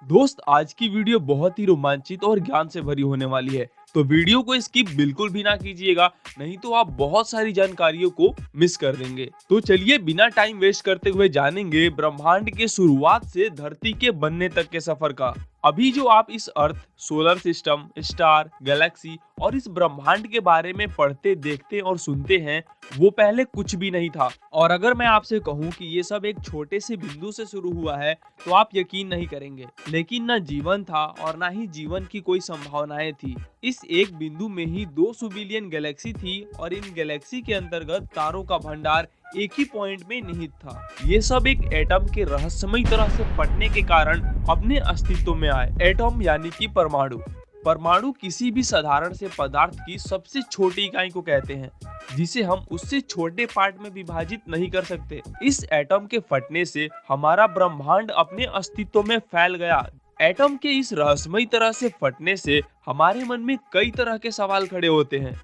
दोस्त, आज की वीडियो बहुत ही रोमांचित और ज्ञान से भरी होने वाली है, तो वीडियो को स्किप बिल्कुल भी ना कीजिएगा, नहीं तो आप बहुत सारी जानकारियों को मिस कर देंगे। तो चलिए बिना टाइम वेस्ट करते हुए जानेंगे ब्रह्मांड के शुरुआत से धरती के बनने तक के सफर का। अभी जो आप इस अर्थ, सोलर सिस्टम, स्टार, गैलेक्सी और इस ब्रह्मांड के बारे में पढ़ते, देखते और सुनते हैं, वो पहले कुछ भी नहीं था। और अगर मैं आपसे कहूँ कि ये सब एक छोटे से बिंदु से शुरू हुआ है, तो आप यकीन नहीं करेंगे। लेकिन न जीवन था और ना ही जीवन की कोई संभावनाएं थी। इस एक बिंदु में ही 200 बिलियन गैलेक्सी थी और इन गैलेक्सी के अंतर्गत तारों का भंडार एक ही पॉइंट में निहित था। ये सब एक एटम के रहस्यमयी तरह से फटने के कारण अपने अस्तित्व में आए। एटम यानी कि परमाणु। परमाणु किसी भी साधारण से पदार्थ की सबसे छोटी इकाई को कहते हैं, जिसे हम उससे छोटे पार्ट में विभाजित नहीं कर सकते। इस एटम के फटने से हमारा ब्रह्मांड अपने अस्तित्व में फैल गया। एटम के इस रहस्यमयी तरह से फटने से हमारे मन में कई तरह के सवाल खड़े होते हैं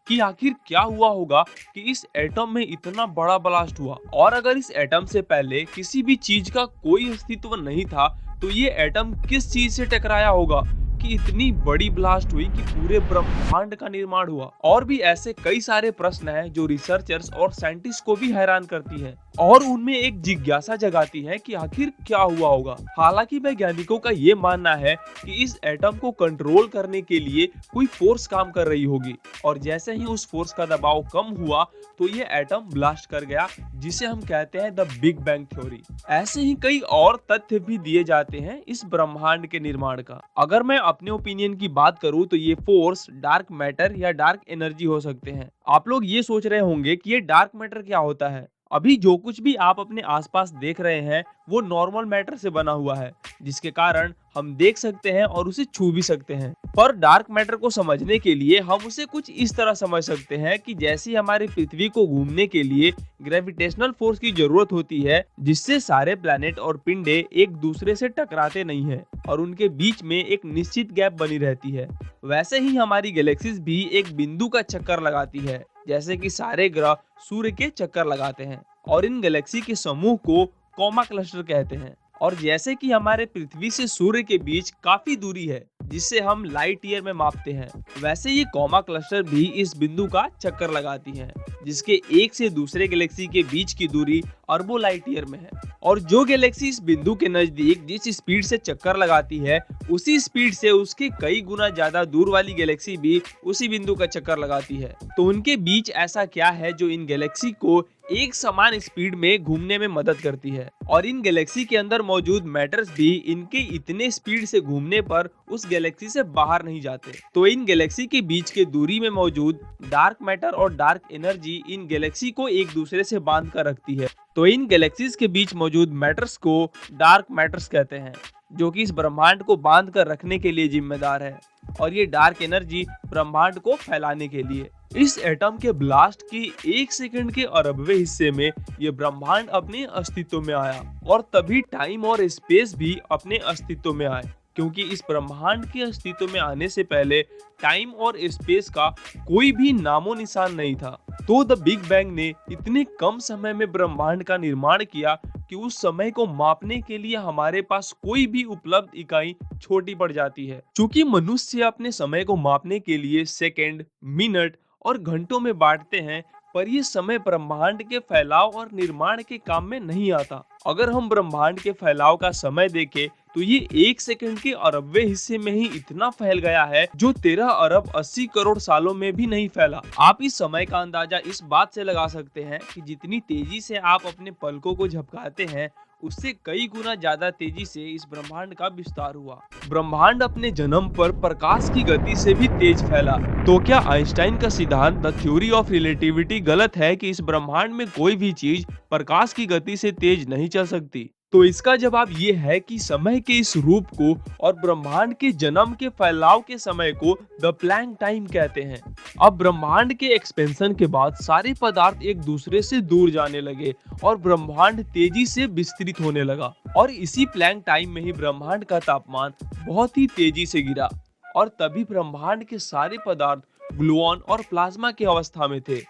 कि आखिर क्या हुआ होगा कि इस एटम में इतना बड़ा ब्लास्ट हुआ, और अगर इस एटम से पहले किसी भी चीज का कोई अस्तित्व नहीं था, तो ये एटम किस चीज से टकराया होगा कि इतनी बड़ी ब्लास्ट हुई कि पूरे ब्रह्मांड का निर्माण हुआ। और भी ऐसे कई सारे प्रश्न हैं जो रिसर्चर्स और साइंटिस्ट को भी हैरान करती हैं और उनमें एक जिज्ञासा जगाती है कि आखिर क्या हुआ होगा। हालांकि वैज्ञानिकों का ये मानना है कि इस एटम को कंट्रोल करने के लिए कोई फोर्स काम कर रही होगी, और जैसे ही उस फोर्स का दबाव कम हुआ तो ये एटम ब्लास्ट कर गया, जिसे हम कहते हैं द बिग बैंग थ्योरी। ऐसे ही कई और तथ्य भी दिए जाते हैं इस ब्रह्मांड के निर्माण का। अगर मैं अपने ओपिनियन की बात करूं तो ये फोर्स डार्क मैटर या डार्क एनर्जी हो सकते हैं। आप लोग ये सोच रहे होंगे कि ये डार्क मैटर क्या होता है। अभी जो कुछ भी आप अपने आसपास देख रहे हैं वो नॉर्मल मैटर से बना हुआ है, जिसके कारण हम देख सकते हैं और उसे छू भी सकते हैं। पर डार्क मैटर को समझने के लिए हम उसे कुछ इस तरह समझ सकते हैं कि जैसे हमारी पृथ्वी को घूमने के लिए ग्रेविटेशनल फोर्स की जरूरत होती है, जिससे सारे प्लैनेट और पिंडे एक दूसरे से टकराते नहीं हैं और उनके बीच में एक निश्चित गैप बनी रहती है, वैसे ही हमारी गैलेक्सीज भी एक बिंदु का चक्कर लगाती है, जैसे कि सारे ग्रह सूर्य के चक्कर लगाते हैं। और इन गैलेक्सी के समूह को कॉमा क्लस्टर कहते हैं। और जैसे कि हमारे पृथ्वी से सूर्य के बीच काफी दूरी है, जिसे हम लाइट ईयर में मापते हैं, वैसे ये कॉमा क्लस्टर भी इस बिंदु का चक्कर लगाती हैं, जिसके एक से दूसरे गैलेक्सी के बीच की दूरी अरबों लाइट ईयर में है। और जो गैलेक्सी इस बिंदु के नजदीक जिस स्पीड से चक्कर लगाती है, उसी स्पीड से उसके कई गुना ज्यादा दूर वाली गैलेक्सी भी उसी बिंदु का चक्कर लगाती है। तो उनके बीच ऐसा क्या है जो इन गैलेक्सी को एक समान स्पीड में घूमने में मदद करती है, और इन गैलेक्सी के अंदर मौजूद मैटर्स भी इनके इतने स्पीड से घूमने पर उस गैलेक्सी से बाहर नहीं जाते। तो इन गैलेक्सी के बीच के दूरी में मौजूद डार्क मैटर और डार्क एनर्जी इन गैलेक्सी को एक दूसरे से बांध कर रखती है। तो इन गैलेक्सीज के बीच मौजूद मैटर्स को डार्क मैटर्स कहते हैं, जो कि इस ब्रह्मांड को बांध कर रखने के लिए जिम्मेदार है, और ये डार्क एनर्जी ब्रह्मांड को फैलाने के लिए। इस एटम के ब्लास्ट के 1 सेकंड के अरबवें हिस्से में ये ब्रह्मांड अपने अस्तित्व में आया, और तभी टाइम और स्पेस भी अपने अस्तित्व में आए, क्योंकि इस ब्रह्मांड के अस्तित्व में आने से पहले टाइम और स्पेस का कोई भी नामो निशान नहीं था। तो द बिग बैंग ने इतने कम समय में ब्रह्मांड का निर्माण किया कि उस समय को मापने के लिए हमारे पास कोई भी उपलब्ध इकाई छोटी पड़ जाती है। चूंकि मनुष्य अपने समय को मापने के लिए सेकंड, मिनट और घंटों में बांटते हैं, पर ये समय ब्रह्मांड के फैलाव और निर्माण के काम में नहीं आता। अगर हम ब्रह्मांड के फैलाव का समय देखें तो ये 1 सेकंड के अरबवें हिस्से में ही इतना फैल गया है, जो 13 अरब 80 करोड़ सालों में भी नहीं फैला। आप इस समय का अंदाजा इस बात से लगा सकते हैं कि जितनी तेजी से आप अपने पलकों को झपकाते हैं, उससे कई गुना ज्यादा तेजी से इस ब्रह्मांड का विस्तार हुआ। ब्रह्मांड अपने जन्म पर प्रकाश की गति से भी तेज फैला। तो क्या आइंस्टाइन का सिद्धांत द थ्योरी ऑफ रिलेटिविटी गलत है कि इस ब्रह्मांड में कोई भी चीज प्रकाश की गति से तेज नहीं चल सकती? तो इसका जवाब ये है कि समय के इस रूप को और ब्रह्मांड के जन्म के फैलाव के समय को द प्लैंक टाइम कहते हैं। अब ब्रह्मांड के एक्सपेंशन के बाद सारे पदार्थ एक दूसरे से दूर जाने लगे और ब्रह्मांड तेजी से विस्तृत होने लगा, और इसी प्लैंक टाइम में ही ब्रह्मांड का तापमान बहुत ही तेजी से गिरा, और तभी ब्रह्मांड के सारे पदार्थ ग्लूऑन और प्लाज्मा की अवस्था में थे,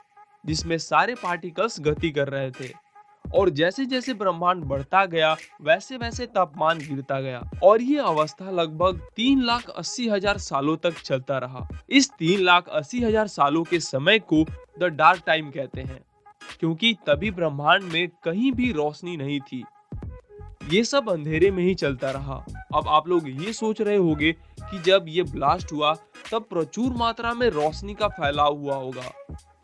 जिसमें सारे पार्टिकल्स गति कर रहे थे। और जैसे जैसे ब्रह्मांड बढ़ता गया वैसे वैसे तापमान गिरता गया और ये अवस्था लगभग 3,80,000 सालों तक चलता रहा। इस 3,80,000 सालों के समय को द डार्क टाइम कहते हैं, क्योंकि तभी ब्रह्मांड में कहीं भी रोशनी नहीं थी। ये सब अंधेरे में ही चलता रहा। अब आप लोग ये सोच रहे होंगे कि जब ये ब्लास्ट हुआ तब प्रचुर मात्रा में रोशनी का फैलाव हुआ होगा।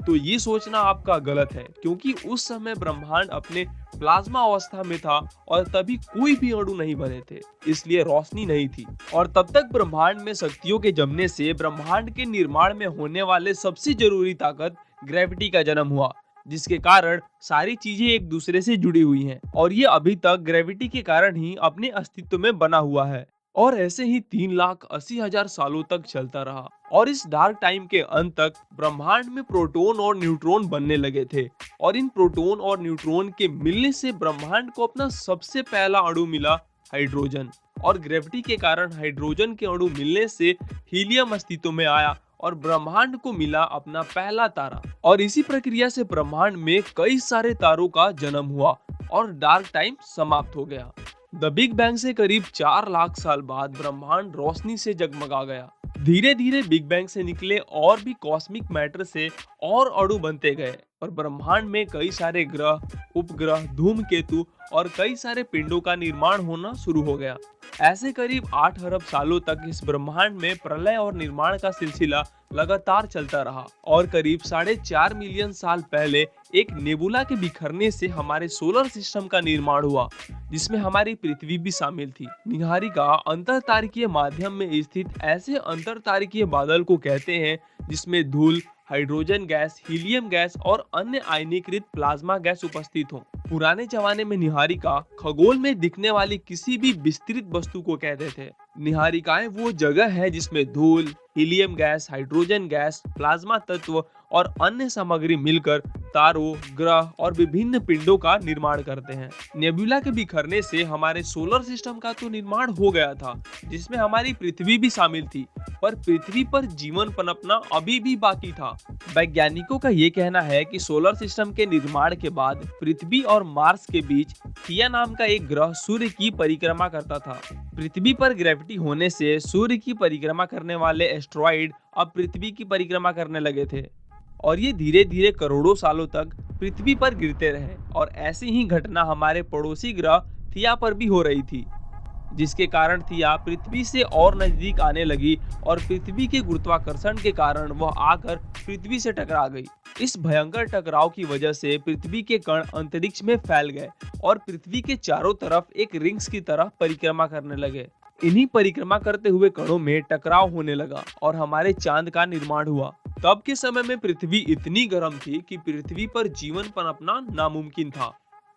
तो ये सोचना आपका गलत है, क्योंकि उस समय ब्रह्मांड अपने प्लाज्मा अवस्था में था और तभी कोई भी अणु नहीं बने थे, इसलिए रोशनी नहीं थी। और तब तक ब्रह्मांड में शक्तियों के जमने से ब्रह्मांड के निर्माण में होने वाले सबसे जरूरी ताकत ग्रेविटी का जन्म हुआ, जिसके कारण सारी चीजें एक दूसरे से जुड़ी हुई हैं और ये अभी तक ग्रेविटी के कारण ही अपने अस्तित्व में बना हुआ है। और ऐसे ही 3,80,000 सालों तक चलता रहा और इस डार्क टाइम के अंत तक ब्रह्मांड में प्रोटॉन और न्यूट्रॉन बनने लगे थे और इन प्रोटॉन और न्यूट्रॉन के मिलने से ब्रह्मांड को अपना सबसे पहला अणु मिला, हाइड्रोजन। और ग्रेविटी के कारण हाइड्रोजन के अणु मिलने से हीलियम अस्तित्व में आया और ब्रह्मांड को मिला अपना पहला तारा। और इसी प्रक्रिया से ब्रह्मांड में कई सारे तारों का जन्म हुआ और डार्क टाइम समाप्त हो गया। द बिग बैंग से करीब 4 लाख साल बाद ब्रह्मांड रोशनी से जगमगा गया। धीरे धीरे बिग बैंग से निकले और भी कॉस्मिक मैटर से और अणु बनते गए और ब्रह्मांड में कई सारे ग्रह, उपग्रह, धूमकेतु और कई सारे पिंडों का निर्माण होना शुरू हो गया। ऐसे करीब 8 अरब सालों तक इस ब्रह्मांड में प्रलय और निर्माण का सिलसिला लगातार चलता रहा और करीब 4.5 मिलियन साल पहले एक नेबुला के बिखरने से हमारे सोलर सिस्टम का निर्माण हुआ, जिसमें हमारी पृथ्वी भी शामिल थी। निहारिका अंतरतारकीय माध्यम में स्थित ऐसे अंतरतारकीय बादल को कहते हैं जिसमें धूल, हाइड्रोजन गैस, हीलियम गैस और अन्य आयनीकृत प्लाज्मा गैस उपस्थित हो। पुराने जमाने में निहारिका खगोल में दिखने वाली किसी भी विस्तृत वस्तु को कहते थे। निहारिकाएं वो जगह है जिसमें धूल, helium gas, hydrogen gas, plasma तत्व और अन्य सामग्री मिलकर तारों, ग्रह और विभिन्न पिंडों का निर्माण करते हैं। नेबुला के बिखरने से हमारे सोलर सिस्टम का तो निर्माण हो गया था, जिसमें हमारी पृथ्वी भी शामिल थी, पर पृथ्वी पर जीवन पनपना अभी भी बाकी था। वैज्ञानिकों का ये कहना है कि सोलर सिस्टम के निर्माण के बाद पृथ्वी और मार्स के बीच थिया नाम का एक ग्रह सूर्य की परिक्रमा करता था। पृथ्वी पर ग्रेविटी होने से सूर्य की परिक्रमा करने वाले एस्ट्रॉइड अब पृथ्वी की परिक्रमा करने लगे थे और ये धीरे धीरे करोड़ों सालों तक पृथ्वी पर गिरते रहे। और ऐसी ही घटना हमारे पड़ोसी ग्रह थिया पर भी हो रही थी, जिसके कारण थिया पृथ्वी से और नजदीक आने लगी और पृथ्वी के गुरुत्वाकर्षण के कारण वह आकर पृथ्वी से टकरा गई। इस भयंकर टकराव की वजह से पृथ्वी के कण अंतरिक्ष में फैल गए और पृथ्वी के चारों तरफ एक रिंग्स की तरह परिक्रमा करने लगे। इन्हीं परिक्रमा करते हुए कणों में टकराव होने लगा और हमारे चांद का निर्माण हुआ। तब के समय में पृथ्वी इतनी गर्म थी कि पृथ्वी पर जीवन पनपना नामुमकिन था,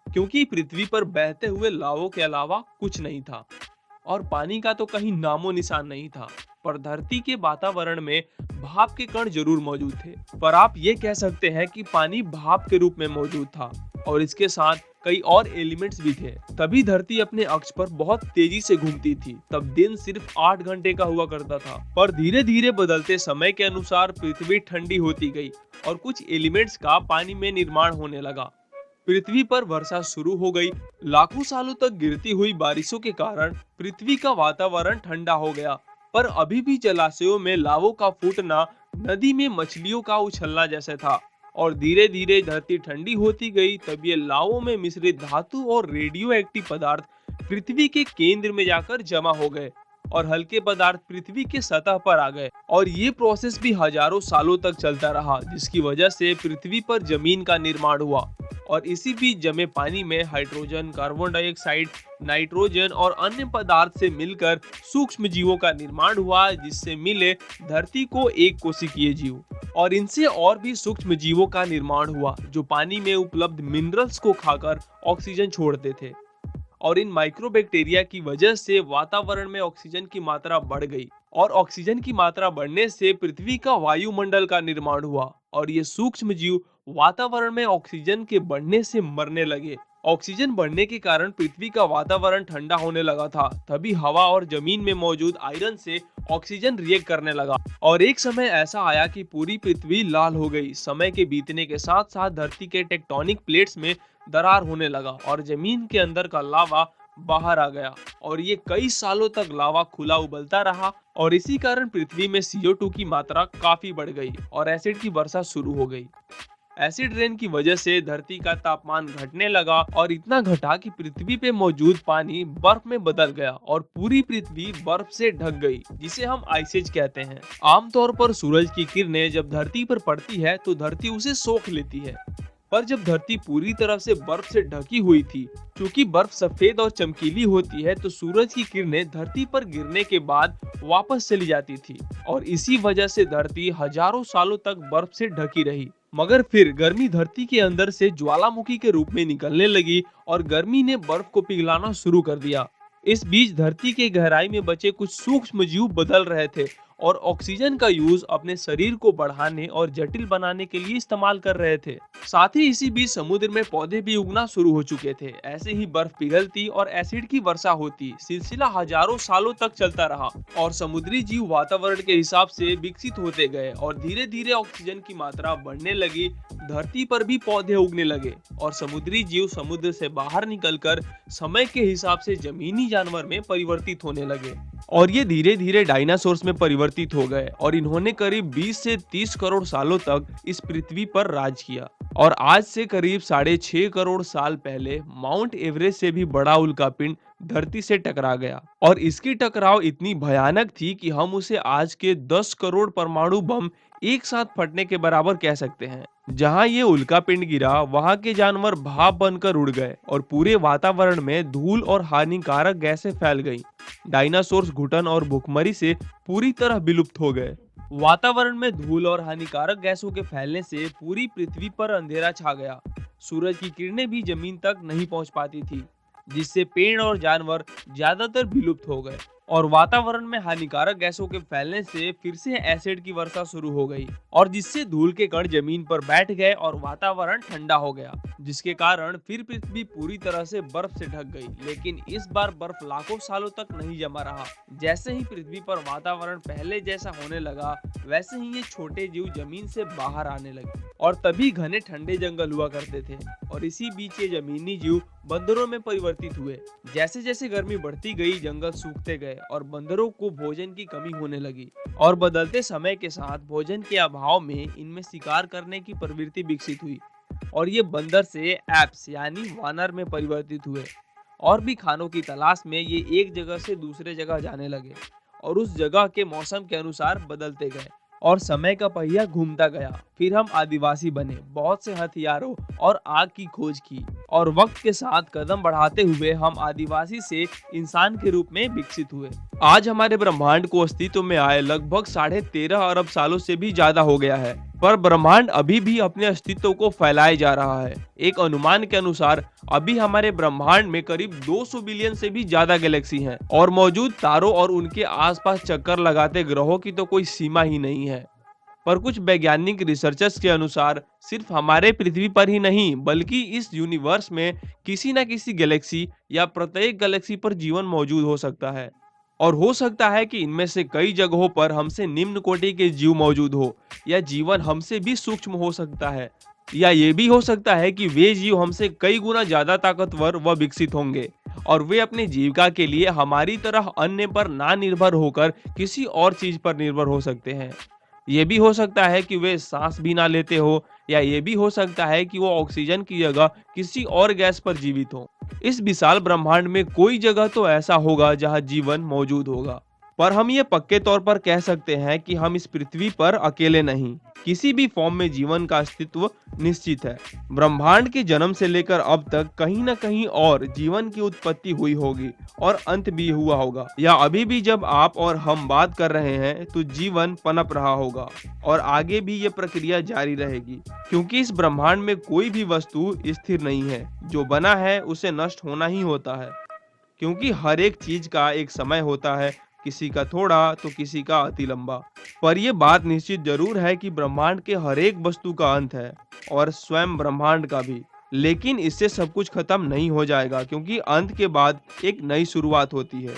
क्योंकि पृथ्वी पर बहते हुए लावों के अलावा कुछ नहीं था और पानी का तो कहीं नामो निशान नहीं था। पर धरती के वातावरण में भाप के कण जरूर मौजूद थे, पर आप ये कह सकते हैं कि पानी भाप के रूप में मौजूद था और इसके साथ कई और एलिमेंट्स भी थे। तभी धरती अपने अक्ष पर बहुत तेजी से घूमती थी। तब दिन सिर्फ 8 घंटे का हुआ करता था, पर धीरे धीरे बदलते समय के अनुसार पृथ्वी ठंडी होती गई और कुछ एलिमेंट्स का पानी में निर्माण होने लगा। पृथ्वी पर वर्षा शुरू हो गई। लाखों सालों तक गिरती हुई बारिशों के कारण पृथ्वी का वातावरण ठंडा हो गया, पर अभी भी जलाशयों में लावों का फूटना नदी में मछलियों का उछलना जैसे था। और धीरे धीरे धरती ठंडी होती गई। तब ये लावों में मिश्रित धातु और रेडियो एक्टिव पदार्थ पृथ्वी के केंद्र में जाकर जमा हो गए और हल्के पदार्थ पृथ्वी के सतह पर आ गए। और ये प्रोसेस भी हजारों सालों तक चलता रहा, जिसकी वजह से पृथ्वी पर जमीन का निर्माण हुआ। और इसी बीच जमे पानी में हाइड्रोजन, कार्बन डाइऑक्साइड, नाइट्रोजन और अन्य पदार्थ से मिलकर सूक्ष्म जीवों का निर्माण हुआ, जिससे मिले धरती को एक कोशिकीय जीव। और इनसे और भी सूक्ष्म जीवों का निर्माण हुआ जो पानी में उपलब्ध मिनरल्स को खाकर ऑक्सीजन छोड़ते थे। और इन माइक्रोबैक्टीरिया की वजह से वातावरण में ऑक्सीजन की मात्रा बढ़ गई और ऑक्सीजन की मात्रा बढ़ने से पृथ्वी का वायुमंडल का निर्माण हुआ और ये सूक्ष्म जीव वातावरण में ऑक्सीजन के बढ़ने से मरने लगे। ऑक्सीजन बढ़ने के कारण पृथ्वी का वातावरण ठंडा होने लगा था। तभी हवा और जमीन में मौजूद आयरन से ऑक्सीजन रिएक्ट करने लगा और एक समय ऐसा आया कि पूरी पृथ्वी लाल हो गई। समय के बीतने के साथ साथ धरती के टेक्टोनिक प्लेट्स में दरार होने लगा और जमीन के अंदर का लावा बाहर आ गया और ये कई सालों तक लावा खुला उबलता रहा और इसी कारण पृथ्वी में CO2 की मात्रा काफी बढ़ गई और एसिड की वर्षा शुरू हो गई। एसिड रेन की वजह से धरती का तापमान घटने लगा और इतना घटा कि पृथ्वी पे मौजूद पानी बर्फ में बदल गया और पूरी पृथ्वी बर्फ से ढक गई, जिसे हम आइस एज कहते हैं। आमतौर पर सूरज की किरणें जब धरती पर पड़ती है तो धरती उसे सोख लेती है, पर जब धरती पूरी तरह से बर्फ से ढकी हुई थी, क्योंकि बर्फ सफेद और चमकीली होती है, तो सूरज की किरणें धरती पर गिरने के बाद वापस चली जाती थी और इसी वजह से धरती हजारों सालों तक बर्फ से ढकी रही। मगर फिर गर्मी धरती के अंदर से ज्वालामुखी के रूप में निकलने लगी और गर्मी ने बर्फ को पिघलाना शुरू कर दिया। इस बीच धरती के गहराई में बचे कुछ सूक्ष्म जीव बदल रहे थे और ऑक्सीजन का यूज अपने शरीर को बढ़ाने और जटिल बनाने के लिए इस्तेमाल कर रहे थे। साथ ही इसी बीच समुद्र में पौधे भी उगना शुरू हो चुके थे। ऐसे ही बर्फ पिघलती और एसिड की वर्षा होती, सिलसिला हजारों सालों तक चलता रहा और समुद्री जीव वातावरण के हिसाब से विकसित होते गए और धीरे धीरे ऑक्सीजन की मात्रा बढ़ने लगी। धरती पर भी पौधे उगने लगे और समुद्री जीव समुद्र से बाहर निकलकर समय के हिसाब से जमीनी जानवर में परिवर्तित होने लगे और ये धीरे धीरे डायनासोर्स में परिवर्तित हो गए और इन्होंने करीब 20 से 30 करोड़ सालों तक इस पृथ्वी पर राज किया। और आज से करीब 6.5 करोड़ साल पहले माउंट एवरेस्ट से भी बड़ा उल्कापिंड धरती से टकरा गया और इसकी टकराव इतनी भयानक थी कि हम उसे आज के 10 करोड़ परमाणु बम एक साथ फटने के बराबर कह सकते हैं। जहां ये उल्कापिंड गिरा, वहां के जानवर भाप बनकर उड़ गए और पूरे वातावरण में धूल और हानिकारक गैसें फैल गईं। डायनासोर्स घुटन और भुखमरी से पूरी तरह विलुप्त हो गए। वातावरण में धूल और हानिकारक गैसों के फैलने से पूरी पृथ्वी पर अंधेरा छा गया। सूरज की किरणें भी जमीन तक नहीं पहुंच पाती थी, जिससे पेड़ और जानवर ज्यादातर विलुप्त हो गए और वातावरण में हानिकारक गैसों के फैलने से फिर से एसिड की वर्षा शुरू हो गई और जिससे धूल के कण जमीन पर बैठ गए और वातावरण ठंडा हो गया, जिसके कारण फिर पृथ्वी पूरी तरह से बर्फ से ढक गई। लेकिन इस बार बर्फ लाखों सालों तक नहीं जमा रहा। जैसे ही पृथ्वी पर वातावरण पहले जैसा होने लगा, वैसे ही ये छोटे जीव जमीन से बाहर आने लगे और तभी घने ठंडे जंगल हुआ करते थे और इसी बीच ये जमीनी जीव बंदरों में परिवर्तित हुए। जैसे जैसे गर्मी बढ़ती गई, जंगल सूखते गए और बंदरों को भोजन की कमी होने लगी और बदलते समय के साथ भोजन के अभाव में इनमें शिकार करने की प्रवृत्ति विकसित हुई और ये बंदर से एप्स यानी वानर में परिवर्तित हुए और भी खानों की तलाश में ये एक जगह से दूसरे जगह जाने लगे और उस जगह के मौसम के अनुसार बदलते गए और समय का पहिया घूमता गया। फिर हम आदिवासी बने, बहुत से हथियारों और आग की खोज की और वक्त के साथ कदम बढ़ाते हुए हम आदिवासी से इंसान के रूप में विकसित हुए। आज हमारे ब्रह्मांड को अस्तित्व में आए लगभग 13.5 अरब सालों से भी ज्यादा हो गया है, पर ब्रह्मांड अभी भी अपने अस्तित्व को फैलाए जा रहा है। एक अनुमान के अनुसार अभी हमारे ब्रह्मांड में करीब 200 बिलियन से भी ज्यादा गैलेक्सी हैं और मौजूद तारों और उनके आसपास चक्कर लगाते ग्रहों की तो कोई सीमा ही नहीं है। पर कुछ वैज्ञानिक रिसर्चर्स के अनुसार सिर्फ हमारे पृथ्वी पर ही नहीं, बल्कि इस यूनिवर्स में किसी न किसी गैलेक्सी या प्रत्येक गैलेक्सी पर जीवन मौजूद हो सकता है और हो सकता है कि इनमें से कई जगहों पर हमसे निम्न कोटि के जीव मौजूद हो या जीवन हमसे भी सूक्ष्म हो सकता है, या ये भी हो सकता है कि वे जीव हमसे कई गुना ज्यादा ताकतवर व विकसित होंगे और वे अपनी जीविका के लिए हमारी तरह अन्य पर ना निर्भर होकर किसी और चीज पर निर्भर हो सकते हैं। ये भी हो सकता है कि वे सांस भी ना लेते हो, या ये भी हो सकता है कि वो ऑक्सीजन की जगह किसी और गैस पर जीवित हो। इस विशाल ब्रह्मांड में कोई जगह तो ऐसा होगा जहां जीवन मौजूद होगा, पर हम ये पक्के तौर पर कह सकते हैं कि हम इस पृथ्वी पर अकेले नहीं। किसी भी फॉर्म में जीवन का अस्तित्व निश्चित है। ब्रह्मांड के जन्म से लेकर अब तक कहीं न कहीं और जीवन की उत्पत्ति हुई होगी और अंत भी हुआ होगा, या अभी भी जब आप और हम बात कर रहे हैं तो जीवन पनप रहा होगा और आगे भी ये प्रक्रिया जारी रहेगी, क्योंकि इस ब्रह्मांड में कोई भी वस्तु स्थिर नहीं है। जो बना है उसे नष्ट होना ही होता है, क्योंकि हर एक चीज का एक समय होता है, किसी का थोड़ा तो किसी का अति लंबा। पर यह बात निश्चित जरूर है कि ब्रह्मांड के हर एक वस्तु का अंत है और स्वयं ब्रह्मांड का भी। लेकिन इससे सब कुछ खत्म नहीं हो जाएगा, क्योंकि अंत के बाद एक नई शुरुआत होती है।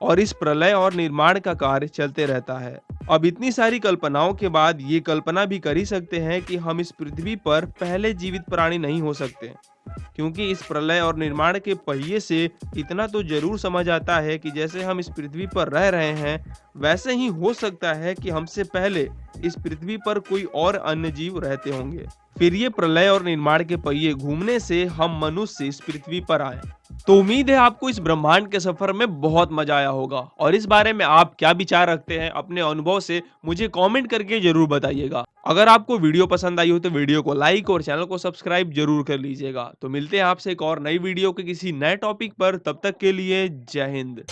और इस प्रलय और निर्माण का कार्य चलते रहता है। अब इतनी सारी कल्पनाओं के बाद ये कल्पना भी कर ही सकते हैं कि हम इस पृथ्वी पर पहले जीवित प्राणी नहीं हो सकते, क्योंकि इस प्रलय और निर्माण के पहिए से इतना तो जरूर समझ आता है कि जैसे हम इस पृथ्वी पर रह रहे हैं, वैसे ही हो सकता है कि हमसे पहले इस पृथ्वी पर कोई और अन्य जीव रहते होंगे। फिर ये प्रलय और निर्माण के पहिए घूमने से हम मनुष्य इस पृथ्वी पर आए। तो उम्मीद है आपको इस ब्रह्मांड के सफर में बहुत मजा आया होगा, और इस बारे में आप क्या विचार रखते हैं अपने अनुभव से मुझे कमेंट करके जरूर बताइएगा। अगर आपको वीडियो पसंद आई हो तो वीडियो को लाइक और चैनल को सब्सक्राइब जरूर कर लीजिएगा। तो मिलते हैं आपसे एक और नई वीडियो के किसी नए टॉपिक पर, तब तक के लिए जय हिंद।